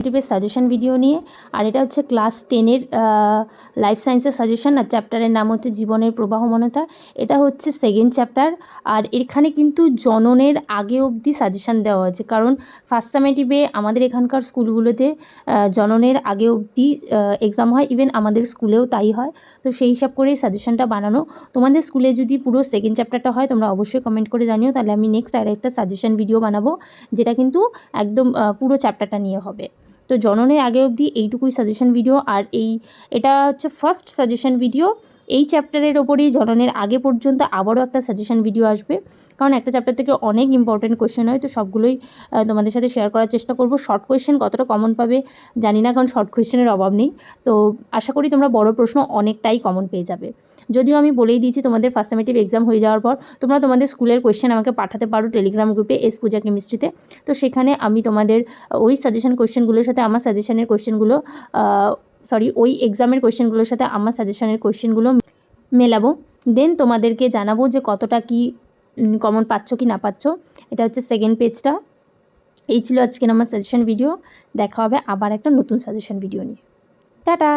টিপের suggestion video নিয়ে। আর এটা হচ্ছে ক্লাস 10-এর লাইফ সায়েন্সের সাজেশন, আর চ্যাপ্টারের নাম হচ্ছে জীবনের প্রবাহমানতা। এটা হচ্ছে সেকেন্ড চ্যাপ্টার। আর এখানে কিন্তু জননের আগে অবধি সাজেশান দেওয়া হয়েছে, কারণ ফার্স্ট সামেটিভে আমাদের এখানকার স্কুলগুলোতে জননের আগে অবধি এক্সাম হয়, ইভেন আমাদের স্কুলেও তাই হয়। তো সেই হিসাব করেই সাজেশানটা বানানো। তোমাদের স্কুলে যদি পুরো সেকেন্ড চ্যাপ্টারটা হয় তোমরা অবশ্যই কমেন্ট করে জানিও, তাহলে আমি নেক্সট আর একটা সাজেশান ভিডিও বানাবো, যেটা কিন্তু একদম পুরো চ্যাপ্টারটা নিয়ে হবে। তো জননের আগে অবধি এইটুকুই সাজেশন ভিডিও। আর এটা হচ্ছে ফার্স্ট সাজেশন ভিডিও। এই চ্যাপ্টারের ওপরেই জননের আগে পর্যন্ত আবারও একটা সাজেশন ভিডিও আসবে, কারণ একটা চ্যাপ্টার থেকে অনেক ইম্পর্টেন্ট কোয়েশ্চেন হয়, তো সবগুলোই তোমাদের সাথে শেয়ার করার চেষ্টা করব। শর্ট কোয়েশ্চেন কতটা কমন পাবে জানি না, কারণ শর্ট কোয়েশ্চেনের অভাব নেই। তো আশা করি তোমরা বড় প্রশ্ন অনেকটাই কমন পেয়ে যাবে। যদিও আমি বলেই দিয়েছি তোমাদের ফার্স্ট সামেটিভ এক্সাম হয়ে যাওয়ার পর তোমরা তোমাদের স্কুলের কোয়েশ্চেন আমাকে পাঠাতে পারো টেলিগ্রাম গ্রুপে এস পূজা কেমিস্ট্রিতে। তো সেখানে আমি তোমাদের ওই সাজেশন কোয়েশ্চেনগুলোর সাথে আমার সাজেশনের কোয়েশ্চেনগুলো ওই এক্সামের কোয়েশ্চেনগুলোর সাথে আমার সাজেশনের কোয়েশ্চেনগুলো মেলাবো। দেন তোমাদেরকে জানাবো যে কতটা কি কমন পাচ্ছ কি না পাচ্ছ। এটা হচ্ছে সেকেন্ড পেজটা। এই ছিল আজকের আমার সাজেশন ভিডিও। দেখা হবে আবার একটা নতুন সাজেশন ভিডিও নিয়ে। টাটা।